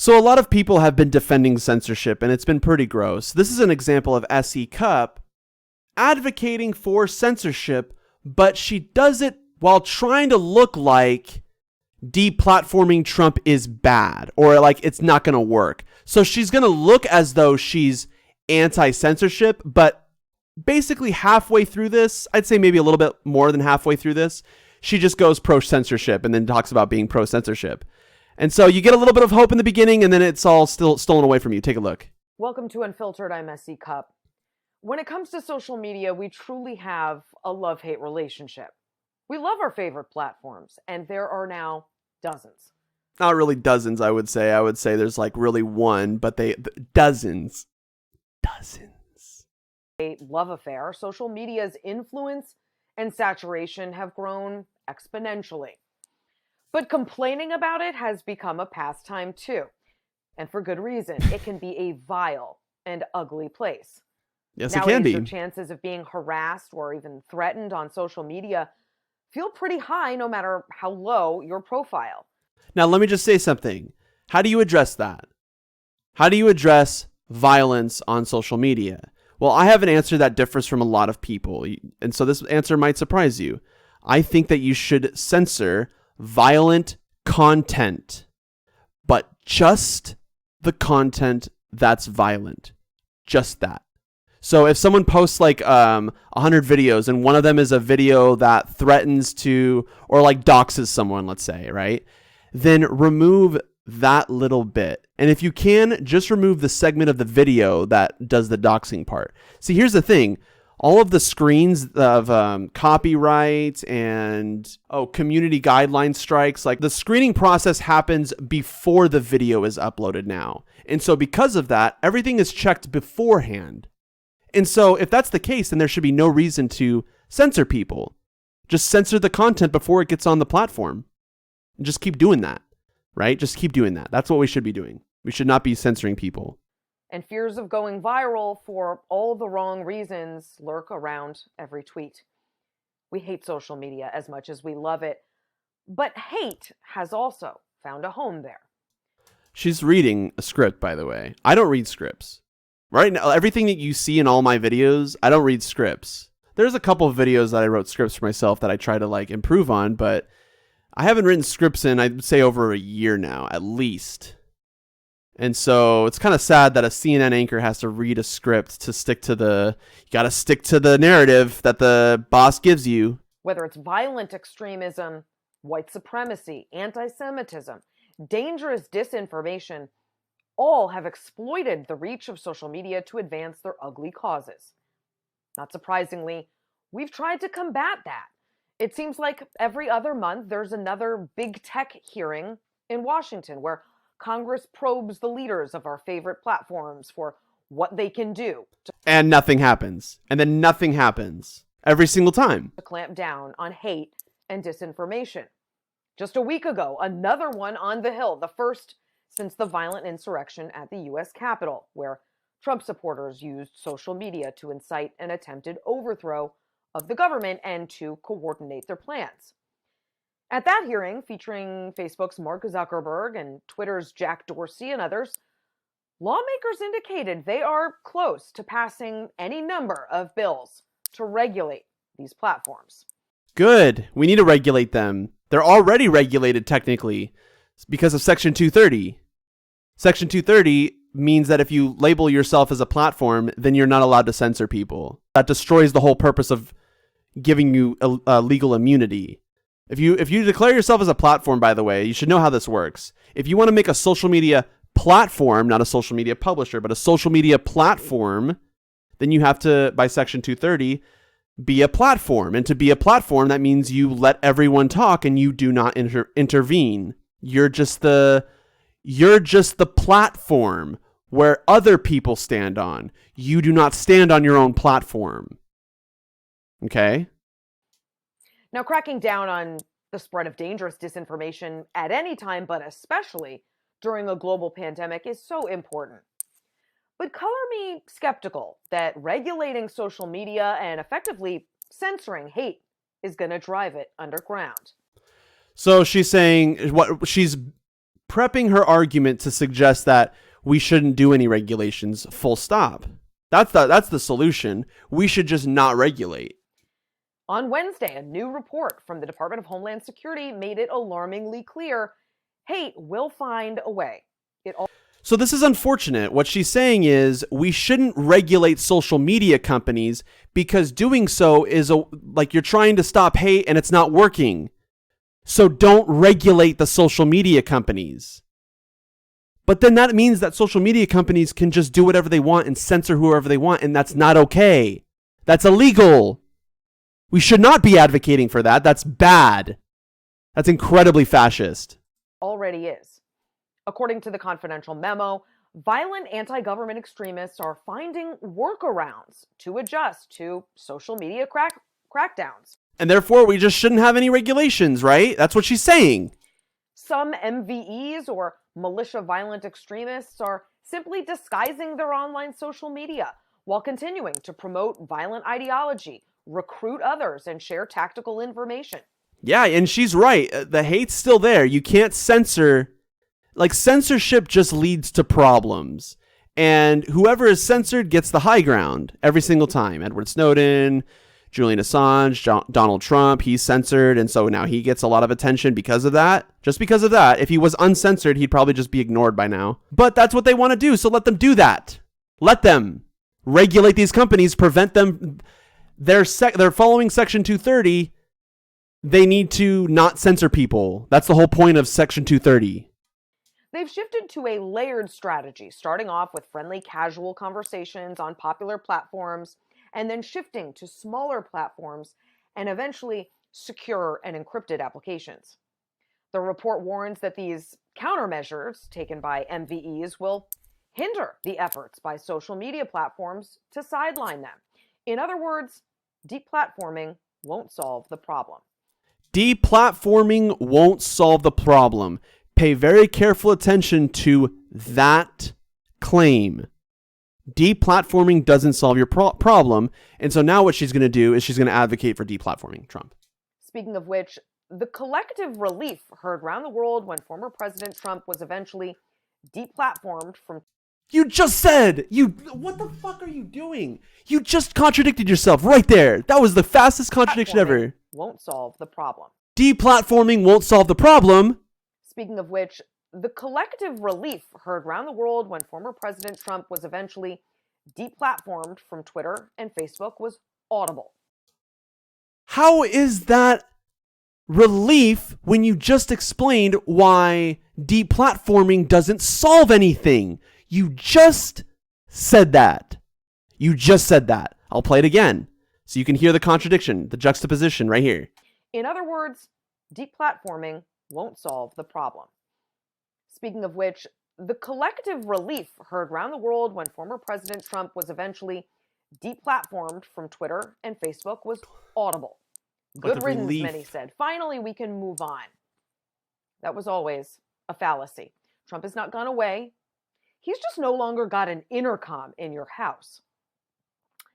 So a lot of people have been defending censorship, and it's been pretty gross. This is an example of S.E. Cupp advocating for censorship, but she does it while trying to look like deplatforming Trump is bad, or like it's not going to work. So she's going to look as though she's anti-censorship, but basically halfway through this, I'd say maybe a little bit more than halfway through this, she just goes pro-censorship and then talks about being pro-censorship. And so you get a little bit of hope in the beginning, and then it's all still stolen away from you. Take a look. Welcome to Unfiltered. I'm S.E. Cupp. When it comes to social media, we truly have a love-hate relationship. We love our favorite platforms, and there are now dozens. Not really dozens, I would say. I would say there's like really one, but dozens. A love affair, social media's influence and saturation have grown exponentially. But complaining about it has become a pastime too. And for good reason. It can be a vile and ugly place. Yes, it can be. Your chances of being harassed or even threatened on social media feel pretty high no matter how low your profile. Now, let me just say something. How do you address that? How do you address violence on social media? Well, I have an answer that differs from a lot of people. And so this answer might surprise you. I think that you should censor violent content, but just the content that's violent. Just that. So if someone posts like 100 videos and one of them is a video that threatens to or like doxes someone, let's say, right? Then remove that little bit. And if you can, just remove the segment of the video that does the doxing part. See, here's the thing. All of the screens of copyright and community guideline strikes, like the screening process happens before the video is uploaded now. And so because of that, everything is checked beforehand. And so if that's the case, then there should be no reason to censor people. Just censor the content before it gets on the platform. And just keep doing that, right? Just keep doing that. That's what we should be doing. We should not be censoring people. And fears of going viral for all the wrong reasons lurk around every tweet. We hate social media as much as we love it, but hate has also found a home there. She's reading a script, by the way. I don't read scripts. Right now, everything that you see in all my videos, I don't read scripts. There's a couple of videos that I wrote scripts for myself that I try to like improve on, but I haven't written scripts in, I'd say, over a year now, at least. And so it's kind of sad that a CNN anchor has to read a script to stick to you got to stick to the narrative that the boss gives you. Whether it's violent extremism, white supremacy, anti-Semitism, dangerous disinformation, all have exploited the reach of social media to advance their ugly causes. Not surprisingly, we've tried to combat that. It seems like every other month there's another big tech hearing in Washington where Congress probes the leaders of our favorite platforms for what they can do. And nothing happens. And then nothing happens. Every single time. To clamp down on hate and disinformation. Just a week ago, another one on the Hill, the first since the violent insurrection at the U.S. Capitol, where Trump supporters used social media to incite an attempted overthrow of the government and to coordinate their plans. At that hearing, featuring Facebook's Mark Zuckerberg and Twitter's Jack Dorsey and others, lawmakers indicated they are close to passing any number of bills to regulate these platforms. Good. We need to regulate them. They're already regulated technically because of Section 230. Section 230 means that if you label yourself as a platform, then you're not allowed to censor people. That destroys the whole purpose of giving you a legal immunity. If you declare yourself as a platform, by the way, you should know how this works. If you want to make a social media platform, not a social media publisher, but a social media platform, then you have to, by Section 230, be a platform. And to be a platform, that means you let everyone talk and you do not intervene. You're just the platform where other people stand on. You do not stand on your own platform. Okay? Now, cracking down on the spread of dangerous disinformation at any time, but especially during a global pandemic, is so important. But color me skeptical that regulating social media and effectively censoring hate is going to drive it underground. So she's saying, what she's prepping her argument to suggest that we shouldn't do any regulations, full stop. That's the solution. We should just not regulate. On Wednesday, a new report from the Department of Homeland Security made it alarmingly clear hate will find a way. So this is unfortunate. What she's saying is we shouldn't regulate social media companies because doing so is like you're trying to stop hate and it's not working. So don't regulate the social media companies. But then that means that social media companies can just do whatever they want and censor whoever they want, and that's not okay. That's illegal. We should not be advocating for that. That's bad. That's incredibly fascist. Already is. According to the confidential memo, violent anti-government extremists are finding workarounds to adjust to social media crackdowns. And therefore, we just shouldn't have any regulations, right? That's what she's saying. Some MVEs or militia violent extremists are simply disguising their online social media while continuing to promote violent ideology, recruit others, and share tactical information. Yeah, and she's right. The hate's still there. You can't censor. Like, censorship just leads to problems. And whoever is censored gets the high ground every single time. Edward Snowden, Julian Assange, Donald Trump, he's censored. And so now he gets a lot of attention because of that. Just because of that. If he was uncensored, he'd probably just be ignored by now. But that's what they want to do. So let them do that. Let them regulate these companies, prevent them. They're following Section 230. They need to not censor people. That's the whole point of Section 230. They've shifted to a layered strategy, starting off with friendly, casual conversations on popular platforms, and then shifting to smaller platforms and eventually secure and encrypted applications. The report warns that these countermeasures taken by MVEs will hinder the efforts by social media platforms to sideline them. In other words, deplatforming won't solve the problem. Deplatforming won't solve the problem. Pay very careful attention to that claim. Deplatforming doesn't solve your problem. And so now what she's going to do is she's going to advocate for deplatforming Trump. Speaking of which, the collective relief heard around the world when former President Trump was eventually deplatformed from... You just said, what the fuck are you doing? You just contradicted yourself right there. That was the fastest contradiction ever. Won't solve the problem. Deplatforming won't solve the problem. Speaking of which, the collective relief heard around the world when former President Trump was eventually deplatformed from Twitter and Facebook was audible. How is that relief when you just explained why deplatforming doesn't solve anything? You just said that. You just said that. I'll play it again so you can hear the contradiction, the juxtaposition right here. In other words, deplatforming won't solve the problem. Speaking of which, the collective relief heard around the world when former President Trump was eventually deplatformed from Twitter and Facebook was audible. Good riddance, many said. Finally, we can move on. That was always a fallacy. Trump has not gone away. He's just no longer got an intercom in your house.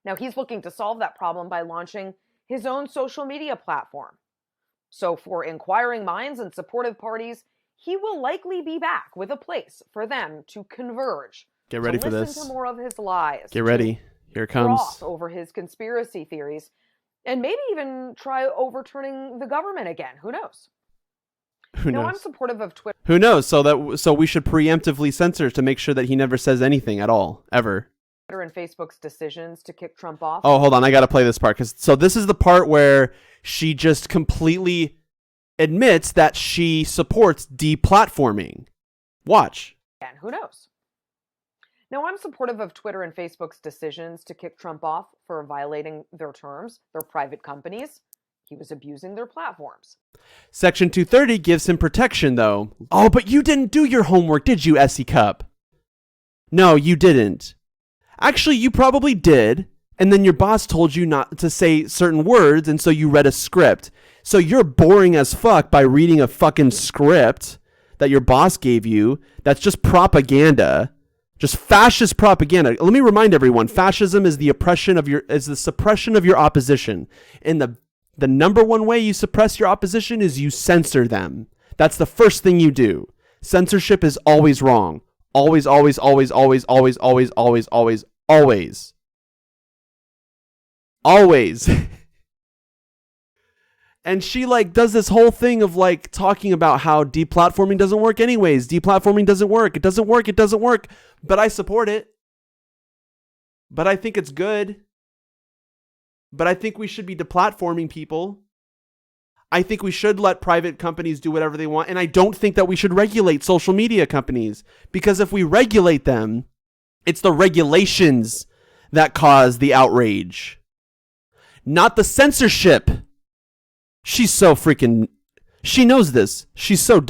Now, he's looking to solve that problem by launching his own social media platform. So for inquiring minds and supportive parties, he will likely be back with a place for them to converge. Get ready for this. Listen to more of his lies. Get ready. Here it comes. Froth over his conspiracy theories, and maybe even try overturning the government again. Who knows? Who knows? No, I'm supportive of Twitter. Who knows? So we should preemptively censor to make sure that he never says anything at all, ever. And Facebook's decisions to kick Trump off. Oh, hold on. I got to play this part. So this is the part where she just completely admits that she supports deplatforming. Watch. And who knows? Now, I'm supportive of Twitter and Facebook's decisions to kick Trump off for violating their terms. They're private companies. He was abusing their platforms. Section 230 gives him protection, though. Oh, but you didn't do your homework, did you, S.E. Cupp? No, you didn't. Actually, you probably did, and then your boss told you not to say certain words, and so you read a script. So you're boring as fuck by reading a fucking script that your boss gave you. That's just propaganda. Just fascist propaganda. Let me remind everyone, fascism is the suppression of your opposition. And the number one way you suppress your opposition is you censor them. That's the first thing you do. Censorship is always wrong. Always, always, always, always, always, always, always, always, always. Always. And she like does this whole thing of like talking about how deplatforming doesn't work anyways. Deplatforming doesn't work. It doesn't work. It doesn't work. But I support it. But I think it's good. But I think we should be deplatforming people. I think we should let private companies do whatever they want. And I don't think that we should regulate social media companies. Because if we regulate them, it's the regulations that cause the outrage. Not the censorship. She's so freaking... She knows this. She's so dumb.